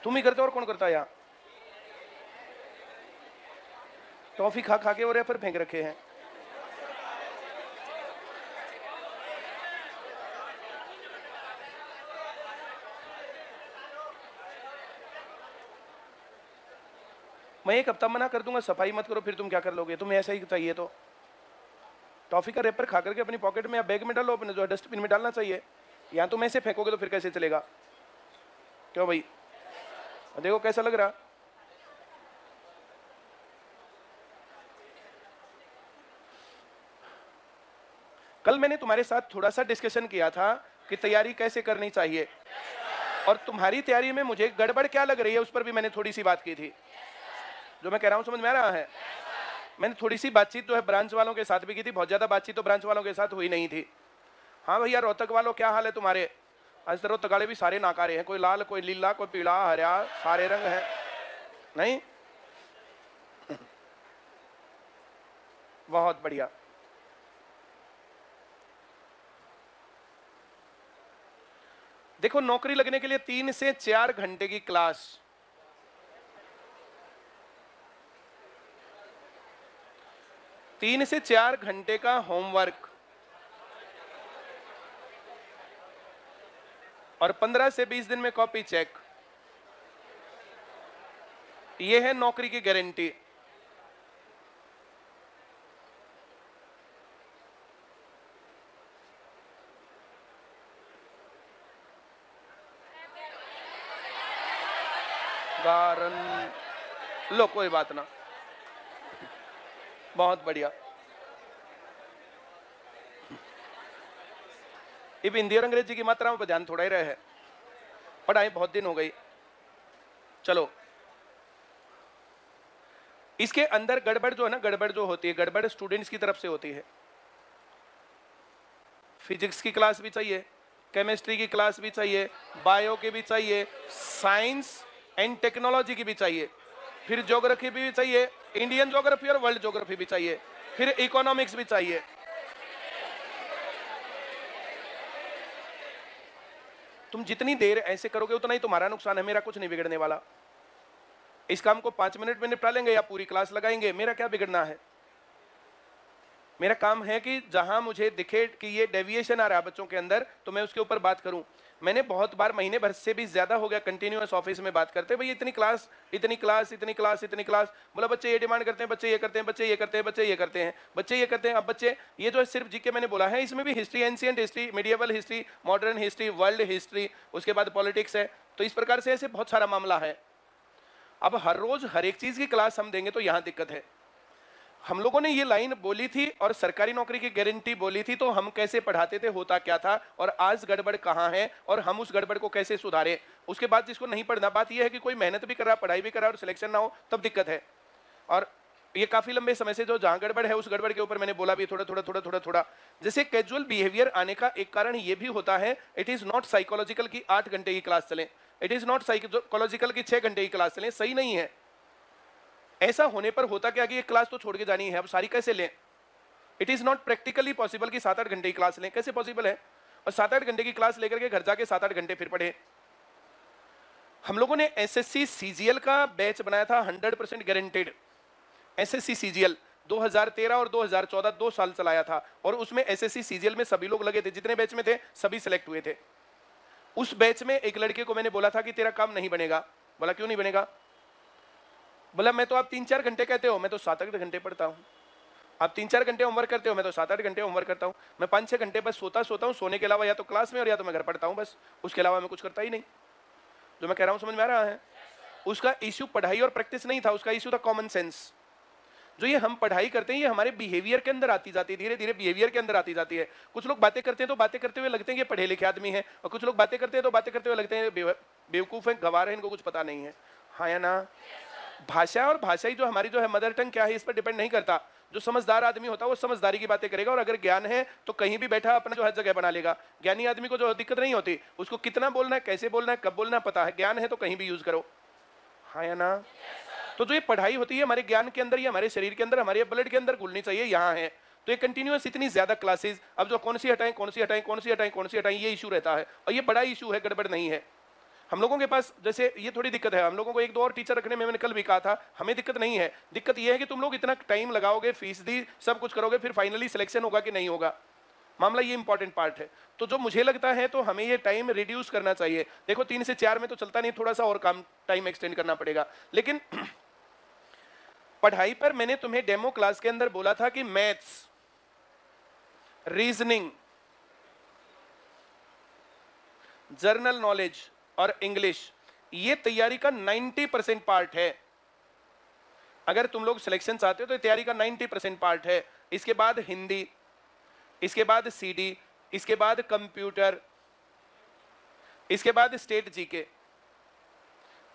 तुम ही करते हो और कौन करता है यहाँ? टॉफी खा खा के और रेफर फेंक रखे हैं। मैं एक हफ्ता मना कर दूंगा सफाई मत करो, फिर तुम क्या कर लोगे? तुम्हें ऐसा ही चाहिए तो टॉफी का रेपर खा करके अपनी पॉकेट में या बैग में डालो, अपने जो है डस्टबिन में डालना चाहिए। यहाँ तुम ऐसे फेंकोगे तो फिर कैसे चलेगा? क्यों भाई? देखो कैसा लग रहा। कल मैंने तुम्हारे साथ थोड़ा सा डिस्कशन किया था कि तैयारी कैसे करनी चाहिए, और तुम्हारी तैयारी में मुझे गड़बड़ क्या लग रही है उस पर भी मैंने थोड़ी सी बात की थी। जो मैं कह रहा हूं समझ में आ रहा है? मैंने थोड़ी सी बातचीत जो है ब्रांच वालों के साथ भी की थी, बहुत ज्यादा बातचीत तो ब्रांच वालों के साथ हुई नहीं थी। हाँ भैया रोहतक वालों क्या हाल है तुम्हारे? आज रोहतक वाले भी सारे नाकारे हैं, कोई लाल कोई लीला कोई पीला हरा, सारे रंग हैं। नहीं बहुत बढ़िया। देखो नौकरी लगने के लिए 3 से 4 घंटे की क्लास, 3 से 4 घंटे का होमवर्क और 15 से 20 दिन में कॉपी चेक, ये है नौकरी की गारंटी। लो कोई बात ना, बहुत बढ़िया। अब हिंदी और अंग्रेजी की मात्राओं पर ध्यान थोड़ा ही रहे है, पढ़ाई बहुत दिन हो गई। चलो इसके अंदर गड़बड़ जो है ना, गड़बड़ जो होती है, गड़बड़ स्टूडेंट्स की तरफ से होती है। फिजिक्स की क्लास भी चाहिए, केमिस्ट्री की क्लास भी चाहिए, बायो की भी चाहिए, साइंस एंड टेक्नोलॉजी की भी चाहिए, फिर ज्योग्राफी भी चाहिए, इंडियन ज्योग्राफी और वर्ल्ड ज्योग्राफी भी चाहिए, फिर इकोनॉमिक्स भी चाहिए। तुम जितनी देर ऐसे करोगे उतना ही तुम्हारा नुकसान है, मेरा कुछ नहीं बिगड़ने वाला। इस काम को 5 मिनट में निपटा लेंगे या पूरी क्लास लगाएंगे, मेरा क्या बिगड़ना है? मेरा काम है कि जहां मुझे दिखे कि ये डेविएशन आ रहा है बच्चों के अंदर, तो मैं उसके ऊपर बात करूं। मैंने बहुत बार, महीने भर से भी ज्यादा हो गया कंटिन्यूअस ऑफिस में बात करते, भाई इतनी क्लास इतनी क्लास इतनी क्लास इतनी क्लास, बोला बच्चे ये डिमांड करते हैं, बच्चे ये करते हैं, बच्चे ये करते हैं, बच्चे ये करते हैं, बच्चे ये करते हैं। अब बच्चे ये जो है सिर्फ जीके मैंने बोला है, इसमें भी history, ancient history, medieval history, modern history, world history, उसके बाद पॉलिटिक्स है। तो इस प्रकार से ऐसे बहुत सारा मामला है। अब हर रोज हर एक चीज की क्लास हम देंगे तो यहां दिक्कत है। हम लोगों ने ये लाइन बोली थी और सरकारी नौकरी की गारंटी बोली थी, तो हम कैसे पढ़ाते थे, होता क्या था, और आज गड़बड़ कहां है और हम उस गड़बड़ को कैसे सुधारें। उसके बाद जिसको नहीं पढ़ना, बात यह है कि कोई मेहनत भी कर रहा, पढ़ाई भी कर रहा और सिलेक्शन ना हो, तब दिक्कत है। और ये काफी लंबे समय से जो जहां गड़बड़ है, उस गड़बड़ के ऊपर मैंने बोला भी थोड़ा थोड़ा थोड़ा थोड़ा थोड़ा। जैसे कैजुअल बिहेवियर आने का एक कारण ये भी होता है, इट इज नॉट साइकोलॉजिकल की 8 घंटे की क्लास चले, इट इज नॉट साइकोलॉजिकल की 6 घंटे की क्लास चले, सही नहीं है। ऐसा होने पर होता क्या कि ये क्लास तो छोड़ के जानी है, अब सारी कैसे लें? It is not practically possible कि 7-8 घंटे की क्लास लें, कैसे पॉसिबल है? और 7-8 घंटे की क्लास लेकर के घर जाके 7-8 घंटे फिर पढ़े। हम लोगों ने एसएससी सीजीएल का बैच बनाया था, 100% गारंटेड। एसएससी सीजीएल 2013 और 2014 2 साल चलाया था, और उसमें एसएससी सीजीएल में सभी लोग लगे थे, जितने बैच में थे सभी सिलेक्ट हुए थे। उस बैच में एक लड़के को मैंने बोला था कि तेरा काम नहीं बनेगा। बोला क्यों नहीं बनेगा? बोला मैं तो आप 3-4 घंटे कहते हो, मैं तो 7-8 घंटे पढ़ता हूँ। आप 3-4 घंटे होमवर्क करते हो, मैं तो 7-8 घंटे होमवर्क करता हूँ। मैं 5-6 घंटे बस सोता हूँ, सोने के अलावा या तो क्लास में और या तो मैं घर पढ़ता हूँ, बस उसके अलावा मैं कुछ करता ही नहीं। जो मैं कह रहा हूँ समझ में आ रहा है? उसका इश्यू पढ़ाई और प्रैक्टिस नहीं था, उसका इश्यू था कॉमन सेंस। जो ये हम पढ़ाई करते हैं, ये हमारे बिहेवियर के अंदर आती जाती है, धीरे धीरे बिहेवियर के अंदर आती जाती है। कुछ लोग बातें करते हैं तो बातें करते हुए लगते हैं कि पढ़े लिखे आदमी है, और कुछ लोग बातें करते हैं तो बातें करते हुए लगते हैं बेवकूफ है, गवार है, इनको कुछ पता नहीं है। हाँ या ना? भाषा और भाषाई जो हमारी जो है मदर टंग क्या है, इस पर डिपेंड नहीं करता। जो समझदार आदमी होता है वो समझदारी की बातें करेगा, और अगर ज्ञान है तो कहीं भी बैठा अपना जो है जगह बना लेगा। ज्ञानी आदमी को जो दिक्कत नहीं होती, उसको कितना बोलना है, कैसे बोलना है, कब बोलना है पता है। ज्ञान है तो कहीं भी यूज करो। हाँ या ना? तो जो ये पढ़ाई होती है हमारे ज्ञान के अंदर, ये हमारे शरीर के अंदर, हमारे ब्लड के अंदर घुलनी चाहिए, यहाँ है। तो ये कंटिन्यूअस इतनी ज्यादा क्लासेस, अब जो कौन सी हटाएं कौन सी हटाएं कौन सी हटाएं कौन सी हटाएं, ये इशू रहता है, और ये बड़ा इशू है, गड़बड़ नहीं है। हम लोगों के पास जैसे ये थोड़ी दिक्कत है, हम लोगों को एक दो और टीचर रखने में मैंने कल भी कहा था, हमें दिक्कत नहीं है। दिक्कत ये है कि तुम लोग इतना टाइम लगाओगे, फीस दी, सब कुछ करोगे, फिर फाइनली सिलेक्शन होगा कि नहीं होगा, मामला ये इंपॉर्टेंट पार्ट है। तो जो मुझे लगता है तो हमें ये टाइम रिड्यूस करना चाहिए। देखो 3 से 4 में तो चलता नहीं, थोड़ा सा और काम टाइम एक्सटेंड करना पड़ेगा। लेकिन पढ़ाई पर मैंने तुम्हें डेमो क्लास के अंदर बोला था कि मैथ्स, रीजनिंग, जर्नल नॉलेज और इंग्लिश, ये तैयारी का 90% पार्ट है। अगर तुम लोग सिलेक्शन चाहते हो तो तैयारी का 90% पार्ट है। इसके बाद हिंदी, इसके बाद सीडी, इसके बाद कंप्यूटर, इसके बाद स्टेट जीके।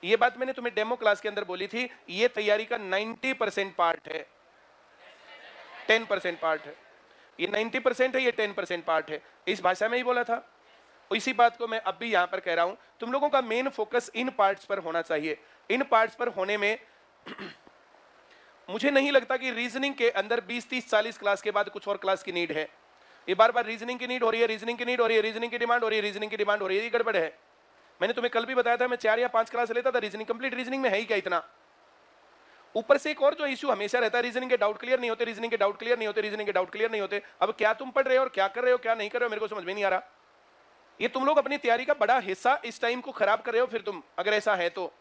ये बात मैंने तुम्हें डेमो क्लास के अंदर बोली थी। ये तैयारी का 90% पार्ट है, 10% पार्ट है। ये 90% है, ये 10% पार्ट है। इस भाषा में ही बोला था। इसी बात को मैं अब भी यहां पर कह रहा हूं, तुम लोगों का मेन फोकस इन पार्ट्स पर होना चाहिए। इन पार्ट्स पर होने में मुझे नहीं लगता कि रीजनिंग के अंदर 20, 30, 40 क्लास के बाद कुछ और क्लास की नीड है। ये बार बार रीजनिंग की नीड हो रही है, रीजनिंग की नीड हो रही है, रीजनिंग की डिमांड हो रही है, रीजनिंग की डिमांड हो रही है, ये गड़बड़ है। मैंने तुम्हें कल भी बताया था, मैं 4 या 5 क्लास लेता था रीजनिंग, कंप्लीट रीजनिंग में है ही क्या इतना। ऊपर से एक और जो इश्यू हमेशा रहता है, रीजनिंग के डाउट क्लियर नहीं होते, रीजनिंग के डाउट क्लियर नहीं होते, रीजनिंग के डाउट क्लियर नहीं होते। अब क्या तुम पढ़ रहे हो और क्या कर रहे हो, क्या नहीं कर रहे हो, मेरे को समझ में नहीं आ रहा। ये तुम लोग अपनी तैयारी का बड़ा हिस्सा इस टाइम को खराब कर रहे हो। फिर तुम अगर ऐसा है तो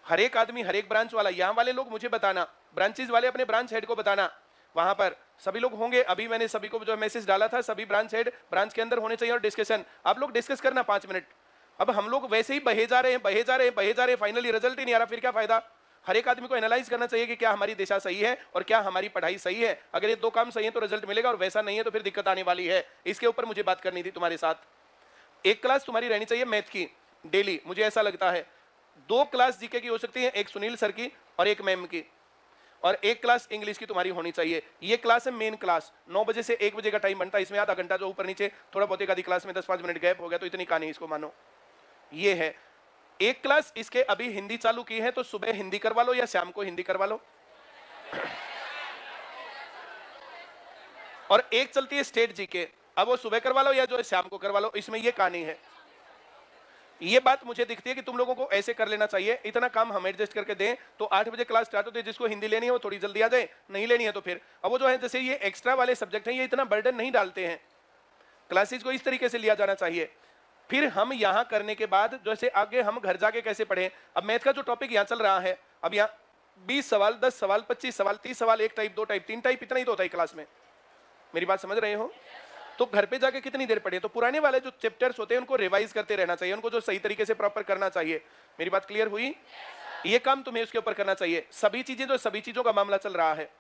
हर एक आदमी, हर एक ब्रांच वाला, यहां वाले लोग मुझे बताना, ब्रांचेस वाले अपने ब्रांच हेड को बताना, वहां पर सभी लोग होंगे। अभी मैंने सभी को जो मैसेज डाला था, सभी ब्रांच हेड ब्रांच के अंदर होने चाहिए और डिस्कशन आप लोग डिस्कस करना 5 मिनट। अब हम लोग वैसे ही बहे जा रहे हैं, बहे जा रहे हैं, बहे जा रहे हैं, फाइनली रिजल्ट ही नहीं आ रहा, फिर क्या फायदा। हर एक आदमी को एनालाइज करना चाहिए कि क्या हमारी दिशा सही है और क्या हमारी पढ़ाई सही है। अगर ये 2 काम सही है तो रिजल्ट मिलेगा, और वैसा नहीं है तो फिर दिक्कत आने वाली है। इसके ऊपर मुझे बात करनी थी तुम्हारे साथ। एक क्लास तुम्हारी रहनी चाहिए मैथ की डेली, मुझे ऐसा लगता है। 2 क्लास जीके की हो सकती है, एक सुनील सर की और एक मैम की, और 1 क्लास इंग्लिश की तुम्हारी होनी चाहिए। ये क्लास है मेन क्लास, 9 बजे से 1 बजे का टाइम बनता है। इसमें आधा घंटा जो ऊपर नीचे थोड़ा बहुत एक आधी क्लास में 10-5 मिनट गैप हो गया तो इतनी कहानी, इसको मानो। ये है 1 क्लास। इसके अभी हिंदी चालू की है तो सुबह हिंदी करवा लो या शाम को हिंदी करवा लो। और एक चलती है स्टेट जीके, अब वो सुबह करवा लो या जो शाम को करवा लो, इसमें ये कहानी है। ये बात मुझे दिखती है कि तुम लोगों को ऐसे कर लेना चाहिए। इतना काम हम एडजस्ट करके दें तो 8 बजे क्लास स्टार्ट होती है। जिसको हिंदी लेनी है वो थोड़ी जल्दी आ जाए, नहीं लेनी है तो फिर अब वो जो है, जैसे ये एक्स्ट्रा वाले सब्जेक्ट हैं, ये इतना बर्डन नहीं डालते हैं। क्लासेस को इस तरीके से लिया जाना चाहिए। फिर हम यहाँ करने के बाद जैसे आगे हम घर जाके कैसे पढ़ें। अब मैथ का जो टॉपिक यहाँ चल रहा है, अब यहाँ 20 सवाल, 10 सवाल, 25 सवाल, 30 सवाल, 1 टाइप, 2 टाइप, 3 टाइप, इतना ही तो होता है क्लास में। मेरी बात समझ रहे हो? तो घर पे जाके कितनी देर पढ़े। तो पुराने वाले जो चैप्टर्स होते हैं उनको रिवाइज करते रहना चाहिए, उनको जो सही तरीके से प्रॉपर करना चाहिए। मेरी बात क्लियर हुई? ये काम तुम्हें उसके ऊपर करना चाहिए। सभी चीजें, जो सभी चीजों का मामला चल रहा है।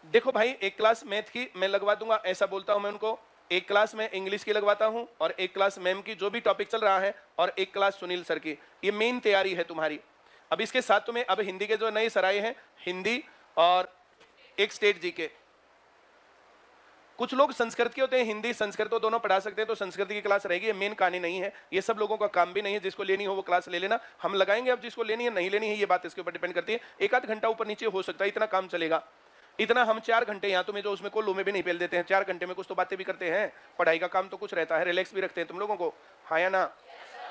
देखो भाई, 1 क्लास मैथ की मैं लगवा दूंगा, ऐसा बोलता हूं मैं उनको। 1 क्लास में इंग्लिश की लगवाता हूं और 1 क्लास मैम की, जो भी टॉपिक चल रहा है, और 1 क्लास सुनील सर की। ये मेन तैयारी है तुम्हारी। अब इसके साथ तुम्हें अब हिंदी के जो नए सर आए हैं, हिंदी और एक स्टेट जीके। कुछ लोग संस्कृत के होते हैं, हिंदी संस्कृत तो दोनों पढ़ा सकते हैं, तो संस्कृत की क्लास रहेगी। ये मेन कहानी नहीं है, ये सब लोगों का काम भी नहीं है। जिसको लेनी हो वो क्लास ले लेना, हम लगाएंगे। अब जिसको लेनी है नहीं लेनी है, ये बात इसके ऊपर डिपेंड करती है। 1 आध घंटा ऊपर नीचे हो सकता है, इतना काम चलेगा। इतना हम 4 घंटे यहाँ तुम्हें जो उसमें कोल्लू में भी नहीं पेल देते हैं। 4 घंटे में कुछ तो बातें भी करते हैं, पढ़ाई का काम तो कुछ रहता है, रिलैक्स भी रखते हैं तुम लोगों को, हाँ या ना?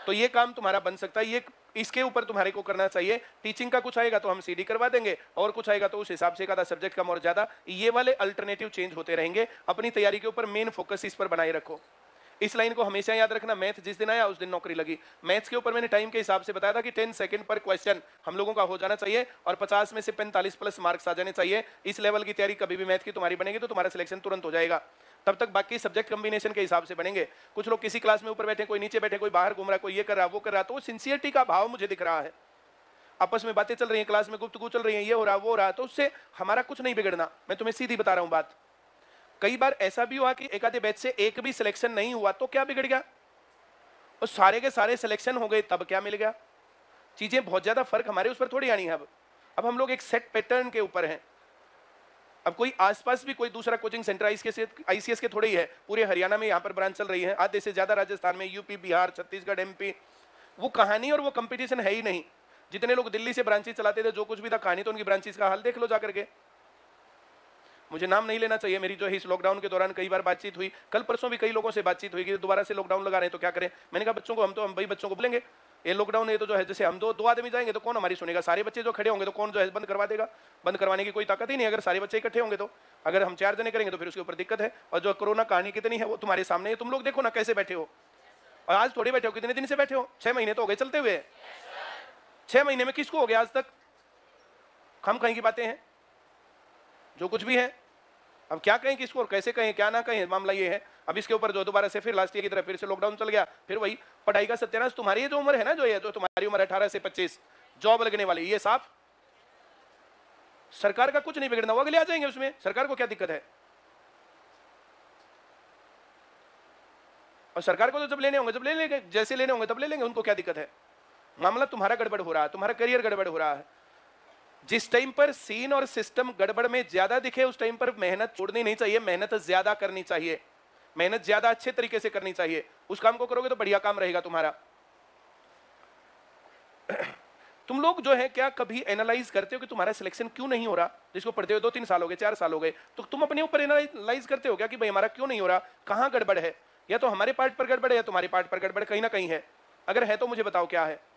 तो ये काम तुम्हारा बन सकता है। ये इसके ऊपर तुम्हारे को करना चाहिए। टीचिंग का कुछ आएगा तो हम सीडी करवा देंगे, और कुछ आएगा तो उस हिसाब से आधा सब्जेक्ट कम और ज्यादा, ये वाले अल्टरनेटिव चेंज होते रहेंगे। अपनी तैयारी के ऊपर मेन फोकस इस पर बनाए रखो। इस लाइन को हमेशा याद रखना। मैथ जिस दिन आया उस दिन नौकरी लगी। मैथ्स के ऊपर मैंने टाइम के हिसाब से बताया था कि 10 सेकंड पर क्वेश्चन हम लोगों का हो जाना चाहिए, और 50 में से 45 प्लस मार्क्स आ जाने चाहिए। इस लेवल की तैयारी कभी भी मैथ की तुम्हारी बनेगी तो तुम्हारा सिलेक्शन तुरंत हो जाएगा। तब तक बाकी सब्जेक्ट कॉम्बिनेशन के हिसाब से बनेंगे। कुछ लोग किसी क्लास में ऊपर बैठे, कोई नीचे बैठे, कोई बाहर घूम रहा है, कोई ये कर रहा है, वो कर रहा है, तो सिंसियरिटी का भाव मुझे दिख रहा है। आपस में बातें चल रही हैं, क्लास में गुफ्तगू चल रही है, ये हो रहा वो हो रहा, तो उससे हमारा कुछ नहीं बिगड़ना। मैं तुम्हें सीधी बता रहा हूं बात। कई बार ऐसा भी हुआ कि एक आधे बैच से एक भी सिलेक्शन नहीं हुआ तो क्या बिगड़ गया, और सारे के सारे सिलेक्शन हो गए तब क्या मिल गया। चीजें बहुत ज्यादा फर्क हमारे उस पर थोड़ी आनी है। अब हम लोग एक सेट पैटर्न के ऊपर हैं। अब कोई आसपास भी कोई दूसरा कोचिंग सेंटर आईसीएस के थोड़े ही है, पूरे हरियाणा में यहाँ पर ब्रांच चल रही है, आधे से ज्यादा राजस्थान में, यूपी, बिहार, छत्तीसगढ़, एमपी। वो कहानी और वो कंपटीशन है ही नहीं। जितने लोग दिल्ली से ब्रांचेस चलाते थे, जो कुछ भी था, कहानी तो उनकी ब्रांचेस का हाल देख लो जाकर के। मुझे नाम नहीं लेना चाहिए, मेरी जो है इस लॉकडाउन के दौरान कई बार बातचीत हुई, कल परसों भी कई लोगों से बातचीत हुई कि दोबारा से लॉकडाउन लगा रहे हैं तो क्या करें। मैंने कहा बच्चों को हम भाई बच्चों को बोलेंगे ये लॉकडाउन है तो जो है जैसे हम दो आदमी जाएंगे तो कौन हमारी सुनेगा, सारे बच्चे जो खड़े होंगे तो कौन जो है बंद करवा देगा, बंद करवाने की कोई ताकत ही नहीं। अगर सारे बच्चे इकट्ठे होंगे तो, अगर हम 4 जने करेंगे तो फिर उसके ऊपर दिक्कत है। और जो कोरोना कहानी कितनी है वो तुम्हारे सामने है, तुम लोग देखो ना कैसे बैठे हो, और आज थोड़ी बैठे हो, कितने दिन से बैठे हो, 6 महीने तो हो गए चलते हुए। 6 महीने में किसको हो गया आज तक? हम कहीं की बातें हैं जो कुछ भी है, हम क्या कहें किसको और कैसे कहें क्या ना कहें, मामला ये है। अब इसके ऊपर जो दोबारा से फिर लास्ट ईयर की तरह फिर से लॉकडाउन चल गया, फिर वही पढ़ाई का सत्यानाश। तुम्हारी जो उम्र है ना, जो तुम्हारी उम्र 18 से 25, जॉब लगने वाली, ये साफ सरकार का कुछ नहीं बिगड़ना, वो अगले आ जाएंगे उसमें, सरकार को क्या दिक्कत है। और सरकार को तो जब लेने होंगे जब ले लेंगे, जैसे लेने होंगे तब ले लेंगे, उनको क्या दिक्कत है। मामला तुम्हारा गड़बड़ हो रहा है, तुम्हारा करियर गड़बड़ हो रहा है। जिस टाइम पर सीन और सिस्टम गड़बड़ में ज्यादा दिखे उस टाइम पर मेहनत छोड़नी नहीं चाहिए, मेहनत ज्यादा करनी चाहिए, मेहनत ज्यादा अच्छे तरीके से करनी चाहिए। उस काम को करोगे तो बढ़िया काम रहेगा तुम्हारा। तुम लोग जो है क्या कभी एनालाइज करते हो कि तुम्हारा सिलेक्शन क्यों नहीं हो रहा? जिसको पढ़ते हुए 2-3 साल हो गए, 4 साल हो गए, तो तुम अपने ऊपर एनालाइज करते हो क्या कि भाई हमारा क्यों नहीं हो रहा, कहां गड़बड़ है? या तो हमारे पार्ट पर गड़बड़ है या तुम्हारे पार्ट पर गड़बड़ कहीं ना कहीं है। अगर है तो मुझे बताओ क्या है।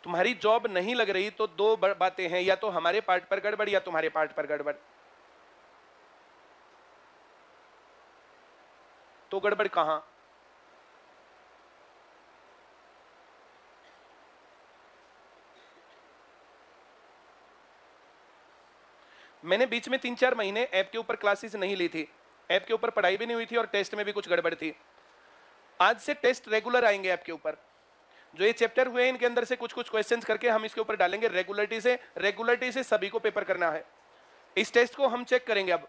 तुम्हारी जॉब नहीं लग रही तो 2 बातें हैं, या तो हमारे पार्ट पर गड़बड़ या तुम्हारे पार्ट पर गड़बड़। तो गड़बड़ कहां? मैंने बीच में 3-4 महीने ऐप के ऊपर क्लासेस नहीं ली थी, ऐप के ऊपर पढ़ाई भी नहीं हुई थी और टेस्ट में भी कुछ गड़बड़ थी। आज से टेस्ट रेगुलर आएंगे ऐप के ऊपर। जो ये चैप्टर हुए इनके अंदर से कुछ क्वेश्चंस करके हम इसके ऊपर डालेंगे रेगुलरिटी से सभी को पेपर करना है। इस टेस्ट को हम चेक करेंगे। अब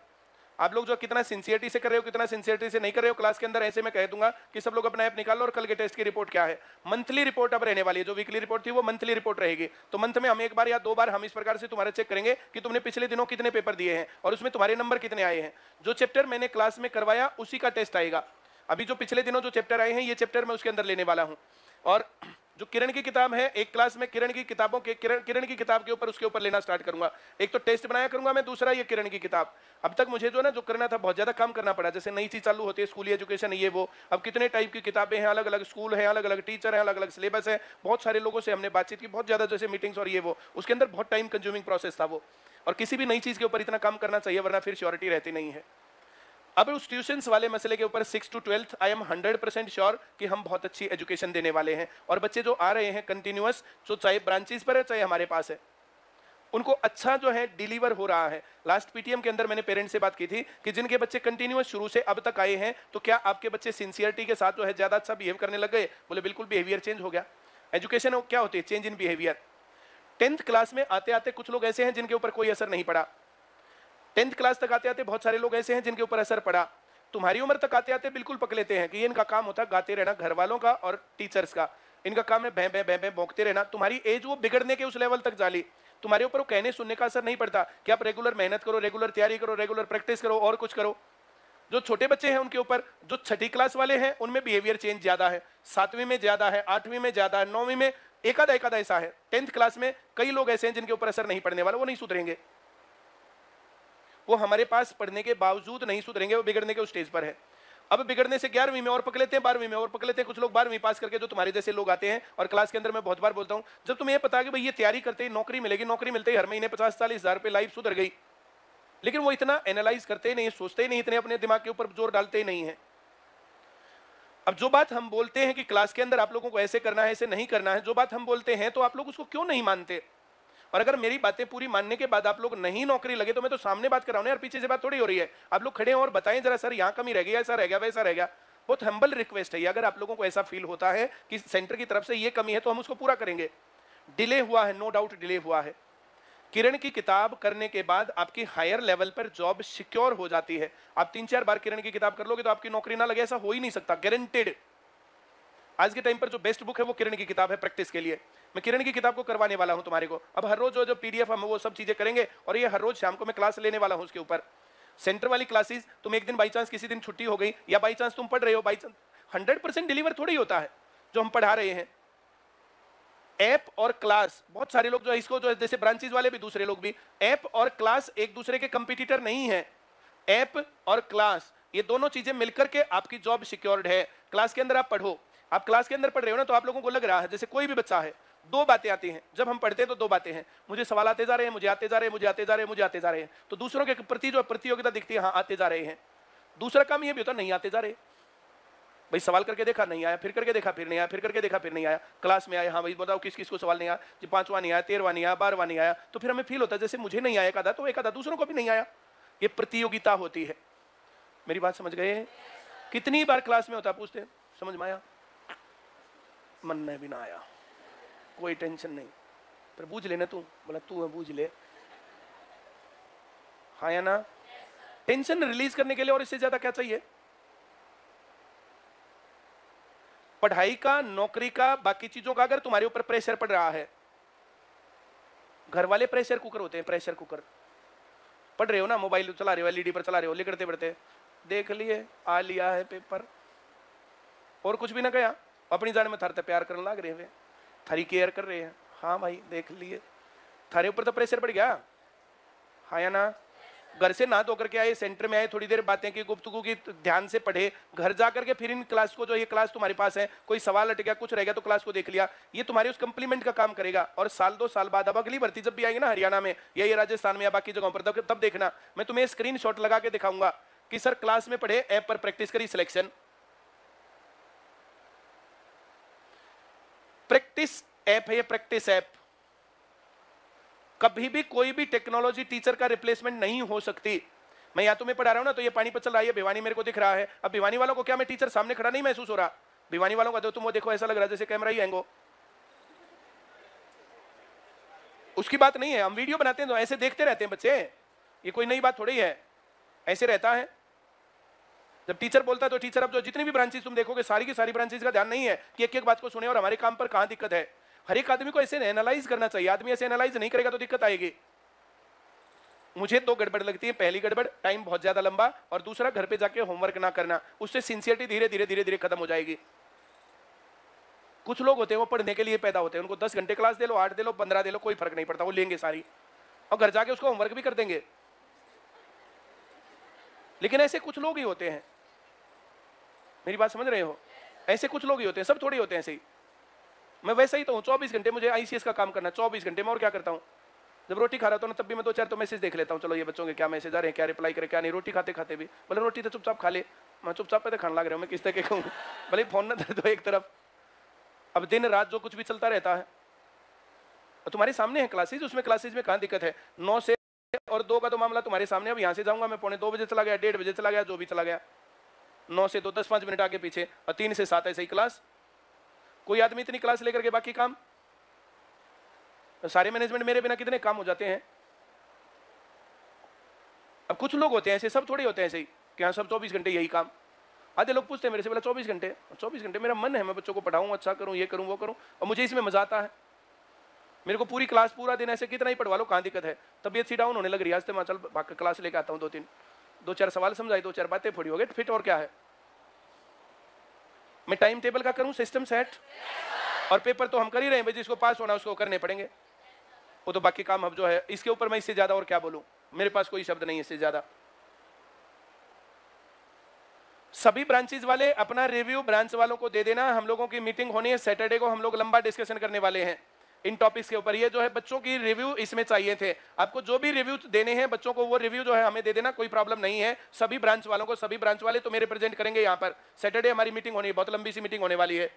आप लोग जो कितना सिंसियरिटी से कर रहे हो, कितना सिंसियरिटी से नहीं कर रहे हो क्लास के अंदर, ऐसे मैं कह दूंगा कि सब लोग अपना ऐप निकालो और कल के टेस्ट की रिपोर्ट क्या है। मंथली रिपोर्ट अब रहने वाली है, जो वीकली रिपोर्ट थी वो मंथली रिपोर्ट रहेगी। तो मंथ में हम 1 बार या 2 बार हम इस प्रकार से तुम्हारा चेक करेंगे कि तुमने पिछले दिनों कितने पेपर दिए हैं और उसमें तुम्हारे नंबर कितने आए हैं। जो चैप्टर मैंने क्लास में करवाया उसी का टेस्ट आएगा। अभी जो पिछले दिनों जो चैप्टर आए हैं ये चैप्टर मैं उसके अंदर लेने वाला हूं। और जो किरण की किताब है, एक क्लास में किरण की किताबों के किरण की किताब के ऊपर उसके ऊपर लेना स्टार्ट करूंगा। एक तो टेस्ट बनाया करूंगा मैं, दूसरा ये किरण की किताब। अब तक मुझे जो ना जो करना था बहुत ज्यादा काम करना पड़ा, जैसे नई चीज चालू होती है स्कूली एजुकेशन ये वो। अब कितने टाइप की किताबें हैं, अलग अलग स्कूल है, अलग अलग टीचर है, अलग अलग सिलेबस है, बहुत सारे लोगों से हमने बातचीत की, बहुत ज्यादा जैसे मीटिंग्स और ये वो, उसके अंदर बहुत टाइम कंज्यूमिंग प्रोसेस था वो। और किसी भी नई चीज के ऊपर इतना काम करना चाहिए वरना फिर श्योरिटी रहती नहीं है। अब उस ट्यूशंस वाले मसले के ऊपर 6 to 12th I am 100% sure कि हम बहुत अच्छी एजुकेशन देने वाले हैं। और बच्चे जो आ रहे हैं कंटिन्यूअस, जो चाहे ब्रांचेस पर है चाहे हमारे पास है, उनको अच्छा जो है डिलीवर हो रहा है। लास्ट पीटीएम के अंदर मैंने पेरेंट्स से बात की थी कि जिनके बच्चे कंटिन्यूअस शुरू से अब तक आए हैं तो क्या आपके बच्चे सिंसियरिटी के साथ जो है ज्यादा अच्छा बिहेव करने लग गए? बोले बिल्कुल, बिहेवियर चेंज हो गया। एजुकेशन क्या होती है? Change in behaviour. 10th class में आते आते कुछ लोग ऐसे हैं जिनके ऊपर कोई असर नहीं पड़ा। 10th क्लास तक आते आते बहुत सारे लोग ऐसे हैं जिनके ऊपर असर पड़ा। तुम्हारी उम्र तक आते आते बिल्कुल पक लेते हैं कि ये इनका काम होता है गाते रहना, घर वालों का और टीचर्स का। इनका काम है भैं भैं भैं भैं भौंकते रहना। तुम्हारी एज वो बिगड़ने के उस लेवल तक जाली, तुम्हारे ऊपर वो कहने सुनने का असर नहीं पड़ता कि आप रेगुलर मेहनत करो, रेगुलर तैयारी करो, रेगुलर प्रैक्टिस करो और कुछ करो। जो छोटे बच्चे हैं उनके ऊपर, जो 6ठी क्लास वाले हैं उनमें बिहेवियर चेंज ज्यादा है, 7वीं में ज्यादा है, 8वीं में ज्यादा है, 9वीं में एकादा ऐसा है। 10th क्लास में कई लोग ऐसे हैं जिनके ऊपर असर नहीं पड़ने वाला, वो नहीं सुधरेंगे। वो हमारे पास पढ़ने के बावजूद नहीं सुधरेंगे, वो बिगड़ने के उस स्टेज पर है। अब बिगड़ने से 11वीं में और पकड़ लेते हैं, 12वीं में और पकड़ लेते हैं। कुछ लोग 12वीं पास करके जो तुम्हारे जैसे लोग आते हैं, और क्लास के अंदर मैं बहुत बार बोलता हूं, जब तुम्हें पता है कि भाई ये तैयारी करते ही नौकरी मिलेगी, नौकरी मिलते ही हर महीने 50-40 हज़ार रुपए लाइफ सुधर गई, लेकिन वो इतना एनालाइज करते नहीं, सोचते नहीं, इतने अपने दिमाग के ऊपर जोर डालते नहीं है। अब जो बात हम बोलते हैं कि क्लास के अंदर आप लोगों को ऐसे करना है, ऐसे नहीं करना है, जो बात हम बोलते हैं तो आप लोग उसको क्यों नहीं मानते? और अगर मेरी बातें पूरी मानने के बाद आप लोग नहीं नौकरी लगे तो मैं तो सामने बात कर रहा हूं यार, पीछे से बात थोड़ी हो रही है। आप लोग खड़े हैं और बताएं जरा, सर यहाँ कमी रह गई, ऐसा रह गया, वैसा रह गया। बहुत हम्बल रिक्वेस्ट है। अगर आप लोगों को ऐसा फील होता है कि सेंटर की तरफ से ये कमी है तो हम उसको पूरा करेंगे। डिले हुआ है, नो डाउट डिले हुआ है। किरण की किताब करने के बाद आपकी हायर लेवल पर जॉब सिक्योर हो जाती है। आप 3-4 बार किरण की किताब कर लोगे तो आपकी नौकरी ना लगे, ऐसा हो ही नहीं सकता, गारंटेड। आज के टाइम पर जो बेस्ट बुक है वो किरण की किताब है प्रैक्टिस के लिए। मैं किरण की किताब को करवाने वाला हूं तुम्हारे को। अब हर रोज जो पीडीएफ हम वो सब चीजें करेंगे, और ये हर रोज शाम को मैं क्लास लेने वाला हूं उसके ऊपर। सेंटर वाली क्लासेस, तुम एक दिन बाई चांस किसी दिन छुट्टी हो गई या बाई चांस तुम पढ़ रहे हो, बाई चांस 100% डिलीवर थोड़ी होता है जो हम पढ़ा रहे हैं। ऐप और क्लास, बहुत सारे लोग जो है इसको जो है, जैसे ब्रांचेस वाले भी दूसरे लोग भी, ऐप और क्लास एक दूसरे के कंपटीटर नहीं है। ऐप और क्लास ये दोनों चीजें मिलकर के आपकी जॉब सिक्योर्ड है। क्लास के अंदर आप पढ़ो, आप क्लास के अंदर पढ़ रहे हो ना, तो आप लोगों को लग रहा है जैसे कोई भी बच्चा है, दो बातें आती हैं जब हम पढ़ते हैं, तो दो बातें हैं, मुझे सवाल आते जा रहे हैं, मुझे आते जा रहे हैं, मुझे आते जा रहे हैं, मुझे आते जा रहे हैं। तो दूसरों के प्रति जो प्रतियोगिता दिखती है, हाँ आते जा रहे हैं। दूसरा काम ये भी होता है, नहीं आते जा रहे, भाई सवाल करके देखा नहीं आया, फिर करके देखा फिर नहीं आया, फिर करके देखा फिर नहीं आया, क्लास में आया, हाँ भाई बताओ किस किस को सवाल नहीं आया जी, 5वां नहीं आया, 13वां नहीं आया, 12वां नहीं आया। तो फिर हमें फील होता है जैसे मुझे नहीं आया एक आधा, तो एक आधा दूसरों को भी नहीं आया। ये प्रतियोगिता होती है। मेरी बात समझ गए? कितनी बार क्लास में होता पूछते समझ में आया, मन में भी ना आया, कोई टेंशन नहीं, पर बूझ लेना तू, बोला तू बूझ ले, हाँ या ना। टेंशन रिलीज करने के लिए और इससे ज्यादा क्या चाहिए? पढ़ाई का, नौकरी का, बाकी चीजों का अगर तुम्हारे ऊपर प्रेशर पड़ रहा है, घर वाले प्रेशर कुकर होते हैं, प्रेशर कुकर। पढ़ रहे हो ना, मोबाइल चला रहे हो, एलईडी पर चला रहे हो, लिखते पढ़ते देख लिए, आ लिया है पेपर, और कुछ भी ना गया, अपनी जान में थारते प्यार करने लग रहे हैं, थारी केयर कर रहे हैं, हाँ भाई देख लिए, थारे ऊपर तो प्रेशर पड़ गया, हाँ या ना। घर से नहा धो करके आए, सेंटर में आए, थोड़ी देर बातें की, गुफ्तगू की, ध्यान से पढ़े, घर जाकर के फिर इन क्लास को, जो ये क्लास तुम्हारे पास है, कोई सवाल अट गया, कुछ रह गया, तो क्लास को देख लिया, ये तुम्हारे उस कंप्लीमेंट का काम करेगा। और साल 2 साल बाद अब अगली भर्ती जब भी आएगी ना, हरियाणा में या ये राजस्थान में या बाकी जगहों पर, तब देखना मैं तुम्हें स्क्रीनशॉट लगा के दिखाऊंगा कि सर क्लास में पढ़े, ऐप पर प्रैक्टिस करी, सिलेक्शन। प्रैक्टिस ऐप है ये, प्रैक्टिस ऐप। कभी भी कोई भी टेक्नोलॉजी टीचर का रिप्लेसमेंट नहीं हो सकती। मैं या तुम्हें पढ़ा रहा हूं ना, तो ये पानीपत चल रहा है, भिवानी मेरे को दिख रहा है, अब भिवानी वालों को क्या मैं टीचर सामने खड़ा नहीं महसूस हो रहा? भिवानी वालों का तो तुम वो देखो, ऐसा लग रहा है जैसे कैमरा ही हैंग हो। उसकी बात नहीं है, हम वीडियो बनाते हैं तो ऐसे देखते रहते हैं बच्चे, ये कोई नई बात थोड़ी है, ऐसे रहता है। जब टीचर बोलता है तो टीचर, अब जो जितनी भी ब्रांचेस तुम देखोगे, सारी की सारी ब्रांचेस का ध्यान नहीं है कि एक एक बात को सुने और हमारे काम पर कहां दिक्कत है। हर एक आदमी को ऐसे एनालाइज करना चाहिए। आदमी ऐसे एनालाइज नहीं करेगा तो दिक्कत आएगी। मुझे 2 गड़बड़ लगती है। पहली गड़बड़, टाइम बहुत ज्यादा लंबा, और दूसरा घर पे जाके होमवर्क ना करना। उससे सिंसियरिटी धीरे धीरे धीरे धीरे खत्म हो जाएगी। कुछ लोग होते हैं वो पढ़ने के लिए पैदा होते हैं, उनको 10 घंटे क्लास दे लो, 8 दे लो, 15 दे लो, कोई फर्क नहीं पड़ता, वो लेंगे सारी और घर जाके उसको होमवर्क भी कर देंगे। लेकिन ऐसे कुछ लोग ही होते हैं, मेरी बात समझ रहे हो? ऐसे कुछ लोग ही होते हैं, सब थोड़ी होते हैं ऐसे ही। मैं वैसे ही तो हूँ, 24 घंटे मुझे आईसीएस का काम करना, 24 घंटे में। और क्या करता हूँ, जब रोटी खा रहा था ना, तब भी मैं 2-4 तो मैसेज देख लेता हूँ, चलो ये बच्चों के क्या मैसेज आ रहे हैं, क्या रिप्लाई करे क्या नहीं। रोटी खाते खाते भी, बोले रोटी तो चुपचाप खा ले, मैं चुपचाप पे तो खाने लग रहा हूँ, मैं किस तरह के कहूँ, भले फोन ना धर दो एक तरफ। अब दिन रात जो कुछ भी चलता रहता है, तुम्हारे सामने है क्लासेज, उसमें क्लासेज में कहाँ दिक्कत है। 9 से और 2 का तो मामला तुम्हारे सामने। अब यहाँ से जाऊंगा मैं 2:45 बजे चला गया, 1:30 बजे चला गया, जो भी चला गया, 9 से 2 10-5 मिनट आगे पीछे, और 3 से 7 ऐसे ही क्लास। कोई आदमी इतनी क्लास लेकर के बाकी काम, सारे मैनेजमेंट मेरे बिना कितने काम हो जाते हैं। अब कुछ लोग होते हैं ऐसे, सब थोड़ी होते हैं ऐसे ही कि हाँ सब 24 घंटे यही काम। आधे लोग पूछते हैं मेरे से, बोला 24 घंटे, 24 घंटे मेरा मन है मैं बच्चों को पढ़ाऊं, अच्छा करूं, ये करूं वो करूं, और मुझे इसमें मजा आता है। मेरे को पूरी क्लास पूरा दिन ऐसे कितना ही पढ़वा लो, कहाँ दिक्कत है। तबीयत सी डाउन होने लग रही है, आज तो मैं चल क्लास लेके आता हूँ, 2-4 सवाल समझाई, 2-4 बातें फोड़ी हो गए फिट। और क्या है, मैं टाइम टेबल का करूं सिस्टम सेट, और पेपर तो हम कर ही रहे हैं भाई, जिसको पास होना उसको करने पड़ेंगे, वो तो बाकी काम अब जो है। इसके ऊपर मैं इससे ज्यादा और क्या बोलूं, मेरे पास कोई शब्द नहीं है इससे ज्यादा। सभी ब्रांचेस वाले अपना रिव्यू ब्रांच वालों को दे देना। हम लोगों की मीटिंग होनी है सैटरडे को, हम लोग लंबा डिस्कशन करने वाले हैं इन टॉपिक्स के ऊपर। ये जो है बच्चों की रिव्यू इसमें चाहिए थे, आपको जो भी रिव्यू देने हैं बच्चों को, वो रिव्यू जो है हमें दे देना, कोई प्रॉब्लम नहीं है। सभी ब्रांच वालों को, सभी ब्रांच वाले तो मेरे प्रेजेंट करेंगे यहाँ पर। सैटरडे हमारी मीटिंग होनी है, बहुत लंबी सी मीटिंग होने वाली है।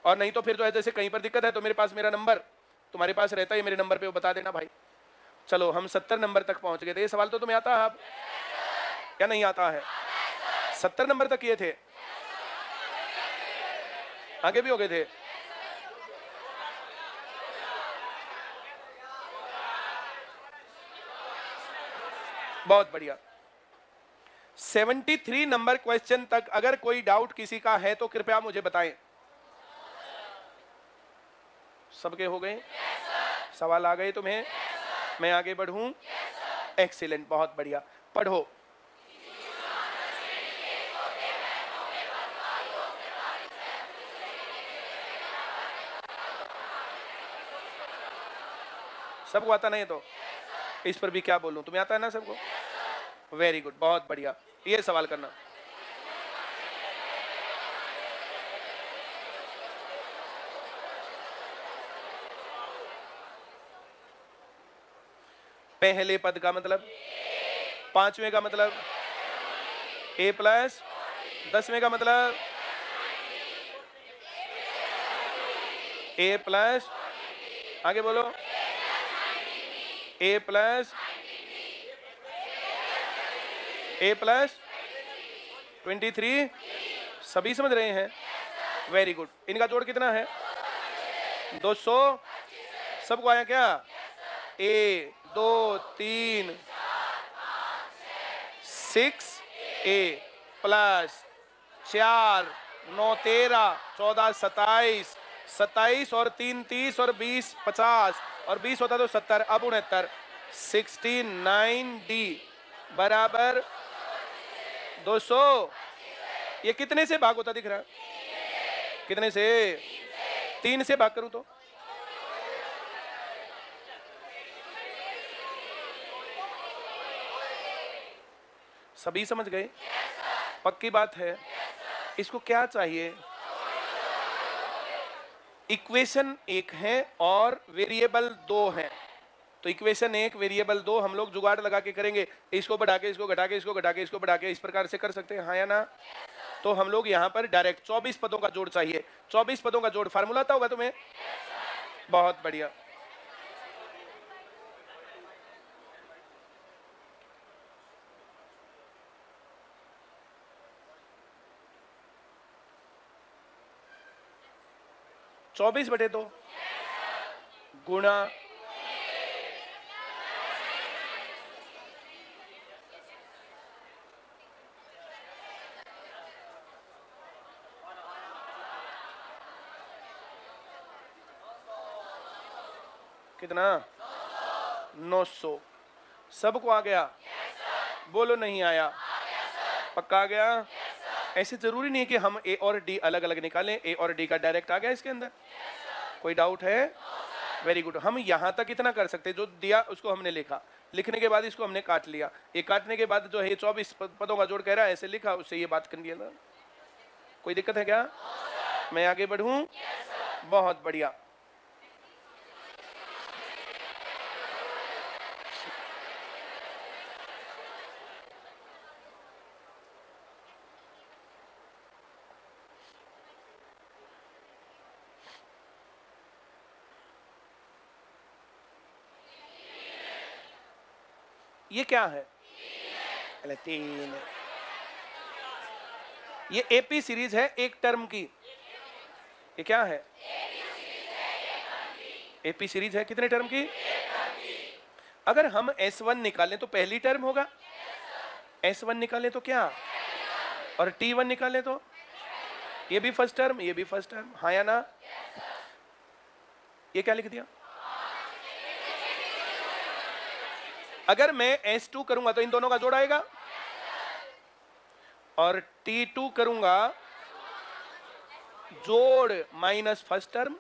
और नहीं तो फिर जो है जैसे कहीं पर दिक्कत है तो मेरे पास मेरा नंबर तुम्हारे पास रहता है, मेरे नंबर पे वो बता देना भाई। चलो हम 70 नंबर तक पहुंच गए थे। ये सवाल तो तुम्हें आता है आप क्या नहीं आता है? 70 नंबर तक किए थे, आगे भी हो गए थे। बहुत बढ़िया। 73 नंबर क्वेश्चन तक अगर कोई डाउट किसी का है तो कृपया मुझे बताएं। सबके हो गए? सवाल आ गए तुम्हें? मैं आगे बढ़ूं? एक्सीलेंट, बहुत बढ़िया। पढ़ो। सबको आता नहीं तो इस पर भी क्या बोलूं, तुम्हें आता है ना सबको? वेरी गुड, बहुत बढ़िया। ये सवाल करना। पहले पद का मतलब, पांचवें का मतलब a प्लस, 10वें का मतलब a प्लस, आगे बोलो, a प्लस, a प्लस 23। सभी समझ रहे हैं? Very good. इनका जोड़ कितना है? 200। सबको आया क्या? a 2 3 6a प्लस 4 9 13 14 27 27 और 3 30 और 20 50 और 20 होता तो 70, अब 69। 69d बराबर 200। ये कितने से भाग होता दिख रहा है? कितने से? 3 से भाग करूं तो सभी समझ गए? पक्की बात है। इसको क्या चाहिए? इक्वेशन 1 है और वेरिएबल 2 है, तो इक्वेशन 1 वेरिएबल 2 हम लोग जुगाड़ लगा के करेंगे। इसको बढ़ा के, इसको घटा के, इसको घटा के, इसको बढ़ा के, इस प्रकार से कर सकते हैं, हाँ या ना? तो हम लोग यहाँ पर डायरेक्ट 24 पदों का जोड़ चाहिए। 24 पदों का जोड़ फार्मूला आता होगा तुम्हें? बहुत बढ़िया। चौबीस बटे 2 गुणा कितना? 900। सबको आ गया? बोलो नहीं आया? पक्का आ गया? ऐसे जरूरी नहीं कि हम ए और डी अलग अलग निकालें, ए और डी का डायरेक्ट आ गया इसके अंदर। कोई डाउट है? Very good. हम यहां तक इतना कर सकते, जो दिया उसको हमने लिखा, लिखने के बाद इसको हमने काट लिया, ये काटने के बाद जो है 24 पदों का जोड़ कह रहा है, ऐसे लिखा, उससे ये बात कर लिया ना। कोई दिक्कत है क्या? मैं आगे बढ़ूं? बहुत बढ़िया। ये क्या है? 3। ये एपी सीरीज है एक टर्म की। ये क्या है? एपी सीरीज है कितने टर्म की? अगर हम S1 निकालें तो पहली टर्म होगा, S1 निकालें तो क्या, और T1 निकालें तो ये भी फर्स्ट टर्म, ये भी फर्स्ट टर्म, हाँ या ना? ये क्या लिख दिया? अगर मैं S2 करूंगा तो इन दोनों का जोड़ आएगा, और T2 करूंगा जोड़ माइनस फर्स्ट टर्म।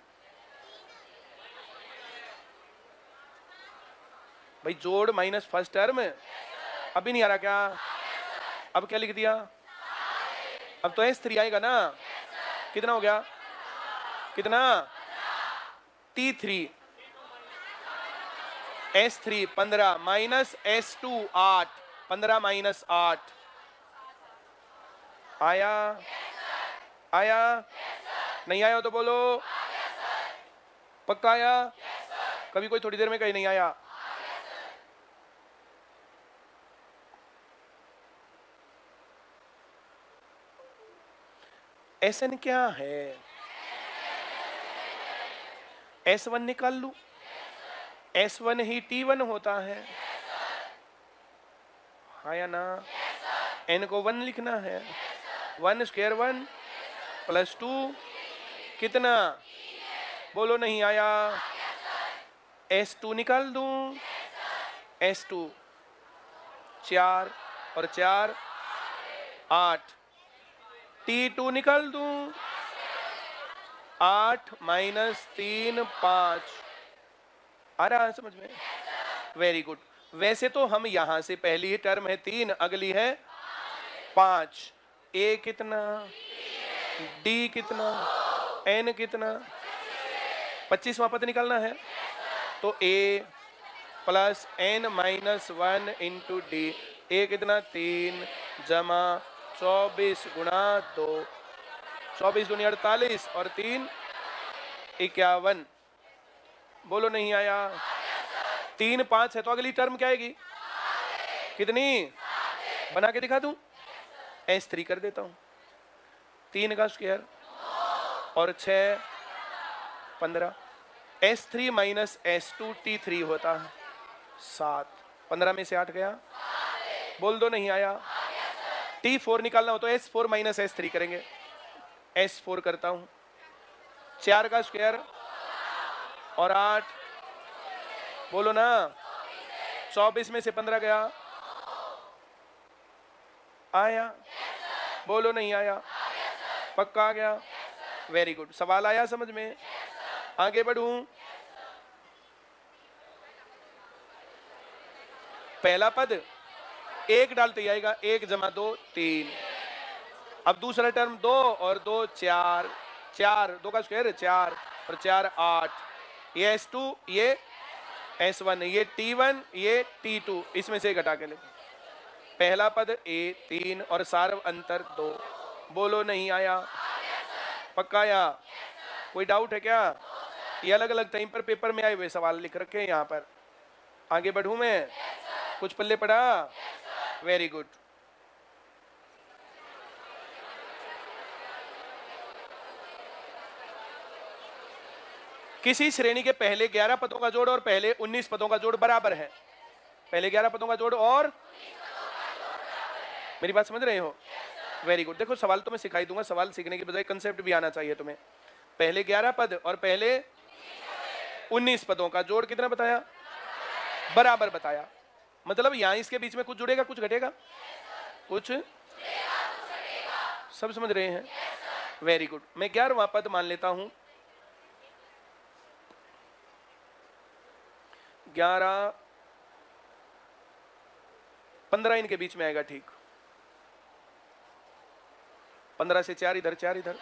भाई जोड़ माइनस फर्स्ट टर्म अभी नहीं आ रहा क्या? अब क्या लिख दिया? अब तो S3 आएगा ना? कितना हो गया? कितना? T3 S3 15 minus S2 8, 15 minus 8 आया? आया? नहीं आया हो तो बोलो। पक्का आया? कभी कोई थोड़ी देर में कहीं नहीं आया? SN क्या है? S1 निकाल लू, S1 ही T1 होता है, हाँ या ना? N को 1 लिखना है, 1 स्क्वायर 1 प्लस 2 कितना? बोलो नहीं आया? S2 निकाल दूं, S2 4 और 4 8, T2 निकाल दूं, 8 माइनस 3 5 आ रहा है समझ में? Very good. वैसे तो हम यहां से पहली टर्म है 3, अगली है 5। ए कितना, डी कितना, एन कितना, 25वां पद निकालना है। तो A plus N minus 1 into D, A कितना 3 जमा 24 गुणा 2, 24 दूनी 48 और 3 51। बोलो नहीं आया? 3 5 है तो अगली टर्म क्या आएगी? कितनी? बना के दिखा दूं? S3 कर देता हूं। 3 का स्क्वायर और 6 15। S3 माइनस S2 T3 होता है 7। 15 में से 8 गया। बोल दो नहीं आया? T4 निकालना हो तो S4 माइनस S3 करेंगे। S4 करता हूं। 4 का स्क्वायर और 8। बोलो ना? 24 में से 15 गया। आया? बोलो नहीं आया? पक्का आ गया? Very good. सवाल आया समझ में? आगे बढ़ूं। पहला पद 1 डालते ही आएगा, 1 जमा 2 3। अब दूसरा टर्म 2 और 2 4, 4 2 का स्क्वायर 4 और 4 8। ये S2, ये S1, ये T1, ये T2, इसमें से घटा के ले। पहला पद A 3 और सार्व अंतर 2। बोलो नहीं आया? पक्का आया? कोई डाउट है क्या? ये अलग अलग टाइम पर पेपर में आए हुए सवाल लिख रखे हैं यहाँ पर। आगे बढ़ूं मैं? कुछ पल्ले पड़ा? Very good. किसी श्रेणी के पहले 11 पदों का जोड़ और पहले 19 पदों का जोड़ बराबर है। पहले 11 पदों का जोड़ और मेरी बात समझ रहे हो? Very good. देखो सवाल तो मैं सिखाई दूंगा, सवाल सीखने के बजाय कंसेप्ट भी आना चाहिए तुम्हें। पहले 11 पद और पहले 19 पदों का जोड़ कितना बताया? बराबर बताया। मतलब यहां इसके बीच में कुछ जुड़ेगा कुछ घटेगा? कुछ सब समझ रहे हैं? Very good. मैं 11वां पद मान लेता हूं 11 15 इनके बीच में आएगा। ठीक। 15 से 4 इधर 4 इधर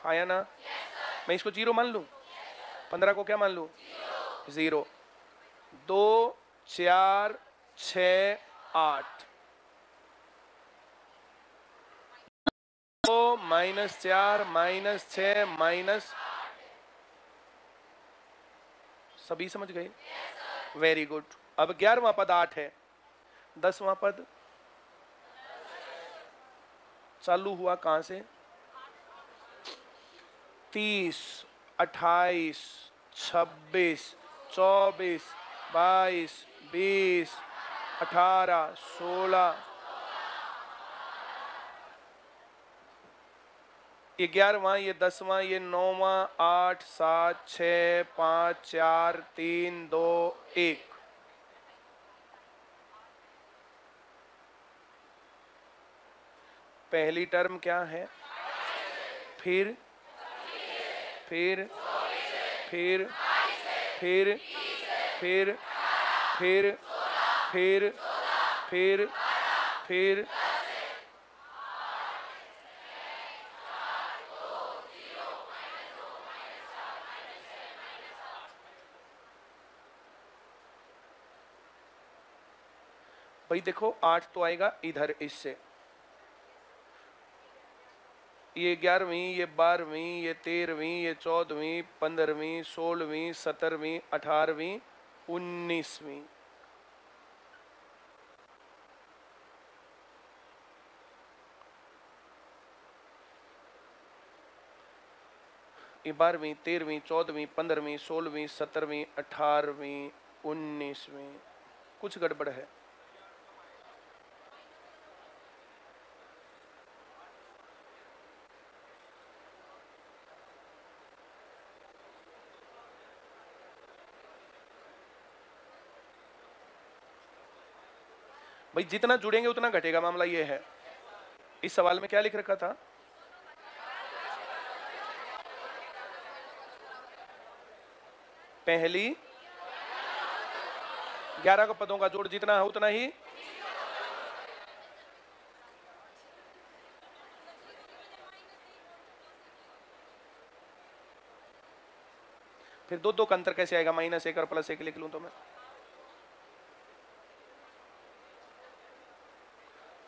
आया ना? मैं इसको 0 मान लूं? 15 को क्या मान लूं? 0। 2 4 6 8। 2 माइनस 4 माइनस 6 माइनस, सभी समझ गए? Very good. अब 11वां पद 8 है। 10वां पद चालू हुआ कहां से? 30 28 26 24 22 20 18 16। ये 11वां, ये 10वां, ये 9वां, 8 7 6 5 4 3 2 1। पहली टर्म क्या है? फिर फिर फिर फिर फिर फिर फिर फिर फिर भाई देखो 8 तो आएगा इधर इससे, ये 11वीं, ये 12वीं, ये 13वीं, ये 14वीं, 15वीं, 16वीं, 17वीं, 18वीं, 19वीं। ये 12वीं, 13वीं, 14वीं, 15वीं, 16वीं, 17वीं, 18वीं, 19वीं। कुछ गड़बड़ है। भाई जितना जुड़ेंगे उतना घटेगा, मामला ये है। इस सवाल में क्या लिख रखा था? पहली 11 का पदों का जोड़ जितना है उतना ही। फिर दो का अंतर कैसे आएगा? -1 और +1 लिख लूं तो मैं,